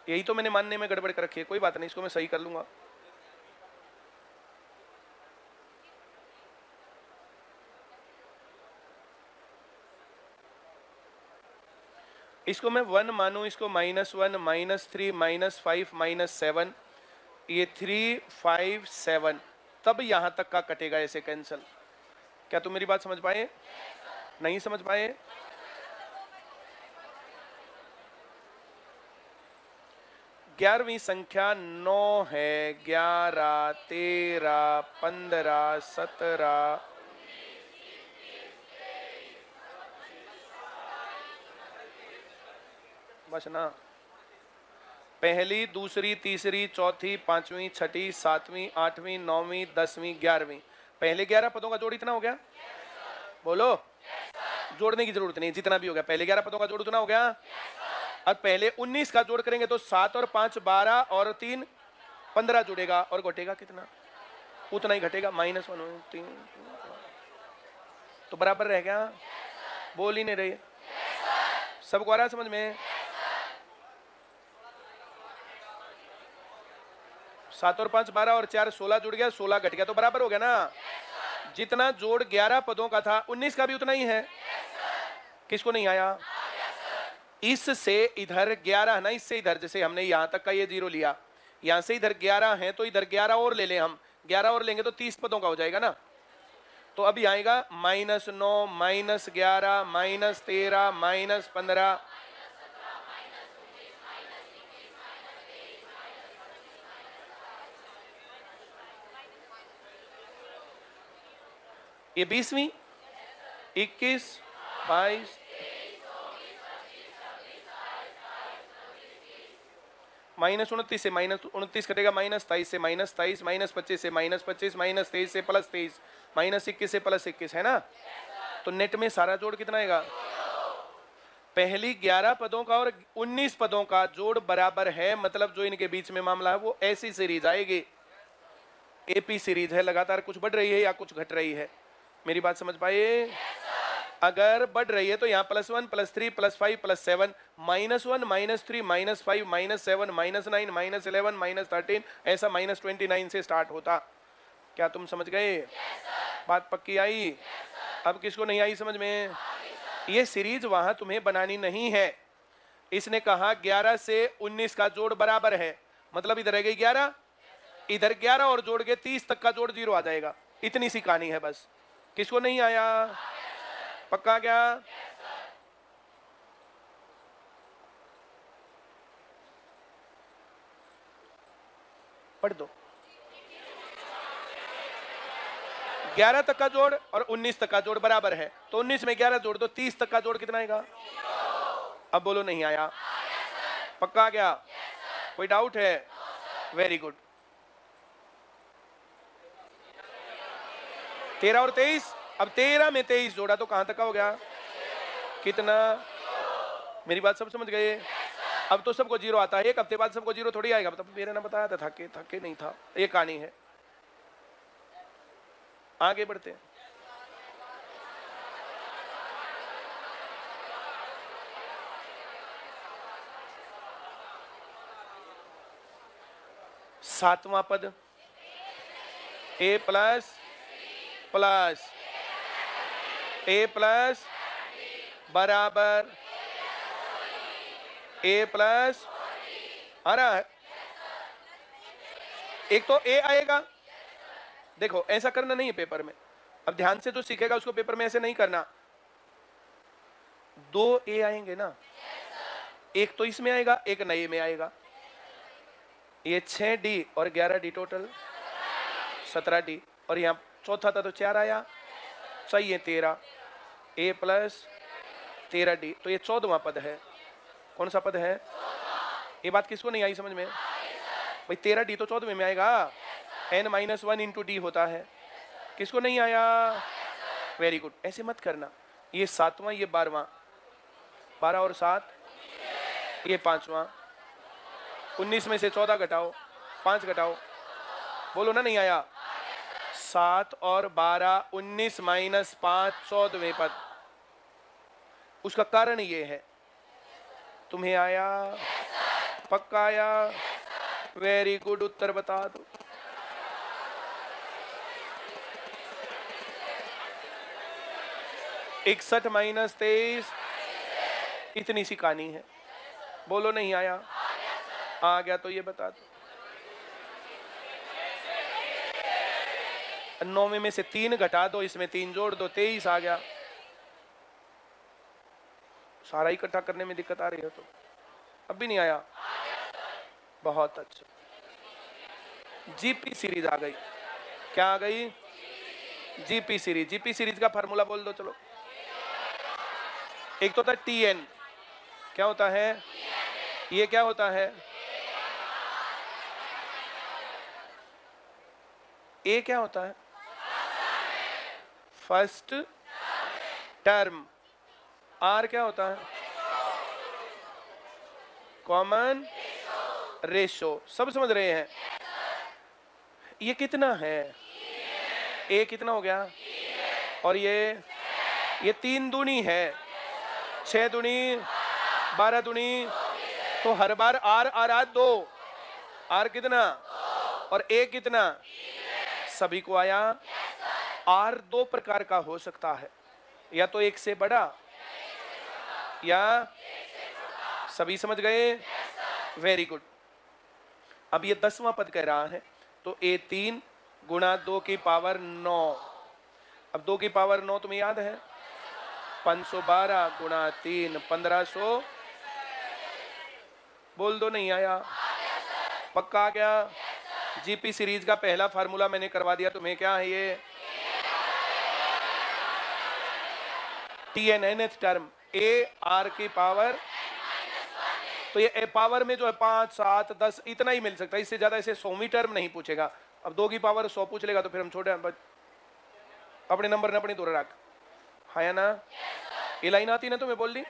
यही तो मैंने मानने में गड़बड़ कर रखी है। कोई बात नहीं, इसको मैं सही कर लूंगा। इसको मैं 1 मानूं, इसको -1, -3, -5, -7, ये 3, 5, 7, तब यहां तक का कटेगा ऐसे कैंसल। क्या तुम मेरी बात समझ पाए? नहीं समझ पाए? ग्यारहवीं संख्या 9 है। 11, 13, 15, 17, बस ना। पहली, दूसरी, तीसरी, चौथी, पांचवी, छठी, सातवीं, आठवीं, 9वीं, 10वीं, 11वीं, पहले 11 पदों का जोड़ इतना हो गया। बोलो। जोड़ने की जरूरत नहीं, जितना भी हो गया पहले 11 पदों का जोड़ उतना हो गया। अब पहले 19 का जोड़ करेंगे तो 7 और 5 12 और 3 15 जुड़ेगा और घटेगा कितना? उतना ही घटेगा, -1 3, तो बराबर रह गया। बोल ही नहीं रही। सबको आ रहा समझ में? 7 और 5 12 और 4 16 जुड़ गया, 16 घट गया, तो बराबर हो गया ना। जितना जोड़ 11 पदों का था 19 का भी उतना ही है। किसको नहीं आया? इससे इधर 11 है ना, इससे इधर, जैसे हमने यहां तक का ये 0 लिया, यहां से इधर 11 है तो इधर 11 और ले लें हम, 11 और लेंगे तो 30 पदों का हो जाएगा ना। तो अभी आएगा -9, -11, -13, -15, ये 20वीं, 21, 22, -29 से -29 कटेगा, -23 से -23, -25 से -25, -23 से +23, -21 से +21, है ना। तो नेट में सारा जोड़ कितना आएगा? पहली 11 पदों का और 19 पदों का जोड़ बराबर है, मतलब जो इनके बीच में मामला है वो ऐसी सीरीज आएगी। एपी सीरीज है, लगातार कुछ बढ़ रही है या कुछ घट रही है। मेरी बात समझ पाए? अगर बढ़ रही है तो यहाँ +1, +3, +5, +7, -1, -3, -5, -7, -9, -11, -13, ऐसा -29 से स्टार्ट होता। क्या तुम समझ गए? बात पक्की आई? अब किसको नहीं आई समझ में? ये सीरीज वहां तुम्हें बनानी नहीं है। इसने कहा 11 से 19 का जोड़ बराबर है, मतलब इधर रह गई 11, इधर 11 और जोड़ के 30 तक का जोड़ 0 आ जाएगा। इतनी सी कहानी है बस। किसको नहीं आया? पक्का क्या? पढ़ दो। 11 तक का जोड़ और 19 तक का जोड़ बराबर है, तो 19 में 11 जोड़ दो, 30 तक का जोड़ कितना आएगा? अब बोलो नहीं आया। पक्का क्या? कोई डाउट है? Very good. 13 और 23, अब 13 में 23 जोड़ा तो कहां तक का हो गया? कितना? मेरी बात सब समझ गए? अब तो सबको 0 आता है, एक हफ्ते बाद सबको 0 थोड़ी आएगा। तब मेरे ने बताया था, थके नहीं था। ये कहानी है। आगे बढ़ते हैं। सातवां पद, A प्लस A प्लस बराबर A प्लस, आ रहा है? एक तो A आएगा। देखो ऐसा करना नहीं है पेपर में, अब ध्यान से जो सीखेगा उसको पेपर में ऐसे नहीं करना। 2 A आएंगे ना, एक तो इसमें आएगा, एक नए में आएगा। ये 6D और 11D, टोटल 17D, और यहाँ चौथा था तो 4 आया, चाहिए 13, A प्लस 13D, तो ये 14वां पद है। कौन सा पद है? ये बात किसको नहीं आई समझ में? भाई 13D तो 14वें में आएगा, n-1 इंटू D होता है। किसको नहीं आया? Very good. ऐसे मत करना, ये 7वां ये 12वां, 12 और 7, ये 5वां। 19 में से 14 घटाओ, 5 घटाओ, बोलो ना नहीं आया। 7 और 12, 19 माइनस 5, 14वें पद। उसका कारण ये है। तुम्हें आया? पक्का आया? वेरी गुड, उत्तर बता दो। इकसठ माइनस 23, इतनी सी कहानी है। बोलो नहीं आया? आ गया तो ये बता दो। 9 में से 3 घटा दो, इसमें 3 जोड़ दो, 23 आ गया। सारा इकट्ठा करने में दिक्कत आ रही है तो अब भी नहीं आया। बहुत अच्छा, जीपी सीरीज आ गई। क्या आ गई? GP series. जीपी सीरीज का फार्मूला बोल दो चलो। एक तो था टीएन, क्या होता है? ये क्या होता है? ए क्या होता है? First term. आर क्या होता है? Common ratio. सब समझ रहे हैं? ये कितना है? ए कितना हो गया? और ये 3 दूनी है, 6 दूनी 12 दूनी, तो हर बार आर आर आर 2। आर कितना और ए कितना? सभी को आया। आर 2 प्रकार का हो सकता है, या तो 1 से बड़ा या सभी समझ गए? Very good. अब ये 10वां पद कह रहा है, तो ए 3 गुणा 2 की पावर 9। अब 2 की पावर 9 तुम्हें याद है? 512 गुणा 3, 1500। बोल दो नहीं आया? पक्का आ गया? जीपी सीरीज का पहला फार्मूला मैंने करवा दिया तुम्हें। क्या है ये? TN nth term, A R की पावर। तो ये ए पावर में जो है 5, 7, 10 इतना ही मिल सकता है, इससे ज्यादा इसे 100वीं टर्म नहीं पूछेगा। अब 2 की पावर 100 पूछ लेगा तो फिर हम छोटे अपने नंबर ने अपनी दूर रख। हाँ या ना? ये लाइन आती ना तुम्हें बोल दी?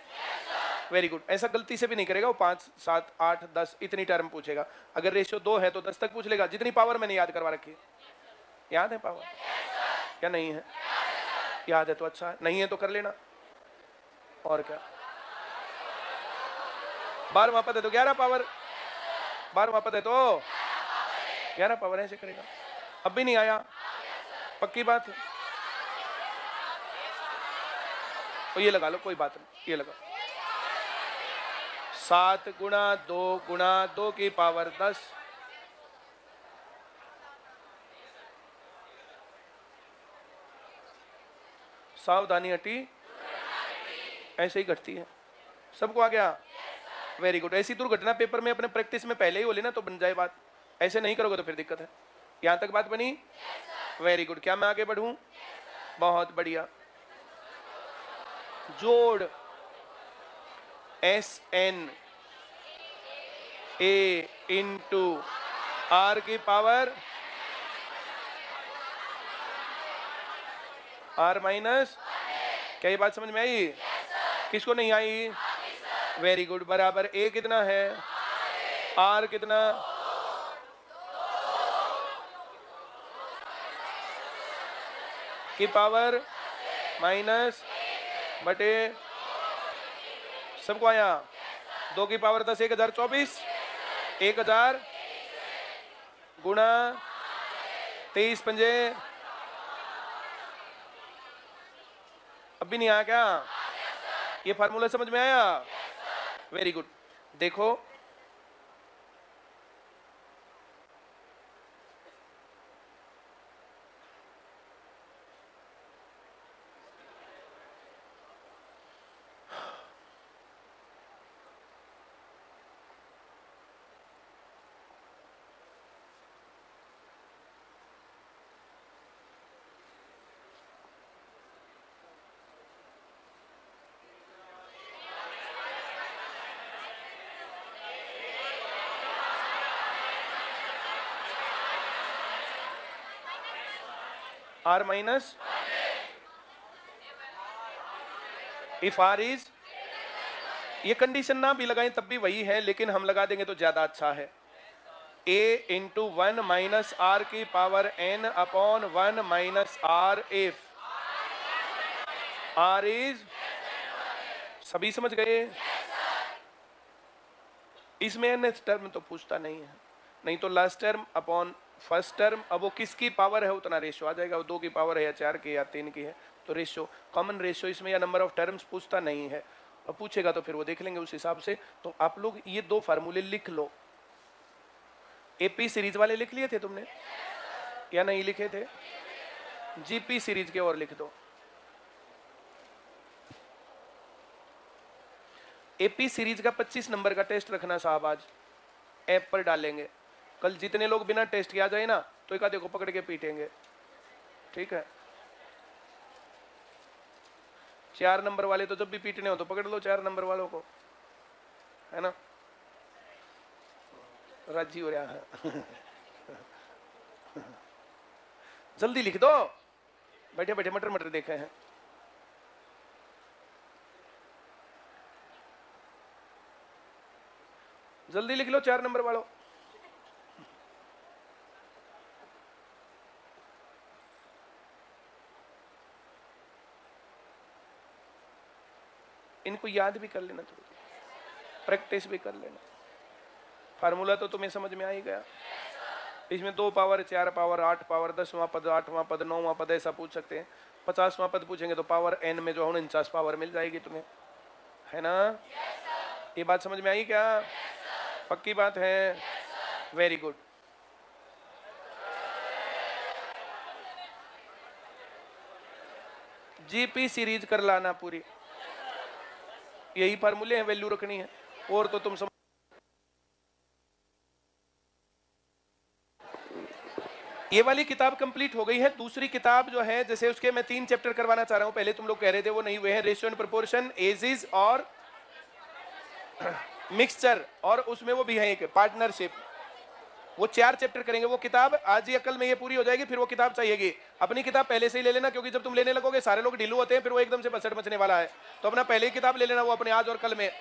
Very good. ऐसा गलती से भी नहीं करेगा वो। 5, 7, 8, 10 इतनी टर्म पूछेगा। अगर रेशियो 2 है तो 10 तक पूछ लेगा, जितनी पावर मैंने याद करवा रखी है। याद है पावर? क्या नहीं है? याद है तो अच्छा है, नहीं है तो कर लेना। और क्या? 12वां पद है तो 11 पावर। 12वां पद है तो 11 पावर। ऐसे करेगा। अब भी नहीं आया? पक्की बात है? तो ये लगा लो, कोई बात नहीं, ये लगा। 7 गुणा 2 गुणा 2 की पावर 10। सावधानी हटी, ऐसे ही घटती है। सबको आ गया? Very good. ऐसी दुर्घटना पेपर में अपने प्रैक्टिस में पहले ही हो लेना तो बन जाए बात। ऐसे नहीं करोगे तो फिर दिक्कत है। यहां तक बात बनी? Very good. क्या मैं आगे बढ़ूं? बहुत बढ़िया। जोड़ s n a into r की पावर आर माइनस। क्या ये बात समझ में आई? किसको नहीं आई? Very good. बराबर ए कितना है? आर कितना? की पावर माइनस बटे। सबको आया? 2 की पावर 10, 1024। 1000 गुणा 23 पंजे। अब भी नहीं आया क्या? ये फार्मूला समझ में आया? Very good. देखो R minus, if R is ये कंडीशन ना भी लगाएं तब भी वही है, लेकिन हम लगा देंगे तो ज्यादा अच्छा है। a इंटू 1 माइनस आर की power n upon 1 minus r if r is, सभी समझ गए? इसमें nth टर्म तो पूछता नहीं है, नहीं तो last term upon first term. अब वो किसकी पावर है उतना रेशियो आ जाएगा, वो 2 की पावर है या 4 की या 3 की है, तो रेशियो कॉमन रेशियो इसमें या नंबर ऑफ टर्म्स पूछता नहीं है। अब पूछेगा तो फिर वो देख लेंगे उस हिसाब से। तो आप लोग ये 2 फार्मूले लिख लो। एपी सीरीज वाले लिख लिए थे तुमने या नहीं लिखे थे? जीपी सीरीज के और लिख दो। एपी सीरीज का 25 नंबर का टेस्ट रखना साहब, आज ऐप पर डालेंगे। कल जितने लोग बिना टेस्ट किया जाए ना तो एक आधे को पकड़ के पीटेंगे, ठीक है? 4 नंबर वाले तो जब भी पीटने हो तो पकड़ लो 4 नंबर वालों को, है ना? राजी हो रहा है। जल्दी लिख दो, बैठे बैठे मटर मटर देखे हैं। जल्दी लिख लो 4 नंबर वालों। इनको याद भी कर लेना, थोड़ी प्रैक्टिस भी कर लेना। फार्मूला तो तुम्हें समझ में आ ही गया। इसमें 2 पावर 4 पावर 8 पावर 10वां पद 8वां पद 9वां पद ऐसा पूछ सकते हैं। 50वां पद पूछेंगे तो पावर n में जो 49 पावर मिल जाएगी तुम्हें, है ना? ये बात समझ में आई क्या? पक्की बात है? Very good. जीपी सीरीज कर लाना पूरी, यही फार्मूले हैं, वैल्यू रखनी है और तो तुम समझ। ये वाली किताब कंप्लीट हो गई है। दूसरी किताब जो है, जैसे उसके मैं 3 चैप्टर करवाना चाह रहा हूं। पहले तुम लोग कह रहे थे वो नहीं हुए हैं, रेशियो एंड प्रोपोर्शन, एजेस और मिक्सचर, और उसमें वो भी है एक पार्टनरशिप। वो 4 चैप्टर करेंगे। वो किताब आज ही कल में ये पूरी हो जाएगी, फिर वो किताब चाहिएगी। अपनी किताब पहले से ही ले लेना, क्योंकि जब तुम लेने लगोगे सारे लोग ढीलू होते हैं, फिर वो एकदम से बसड़ मचने वाला है। तो अपना पहले ही किताब ले लेना, वो अपने आज और कल में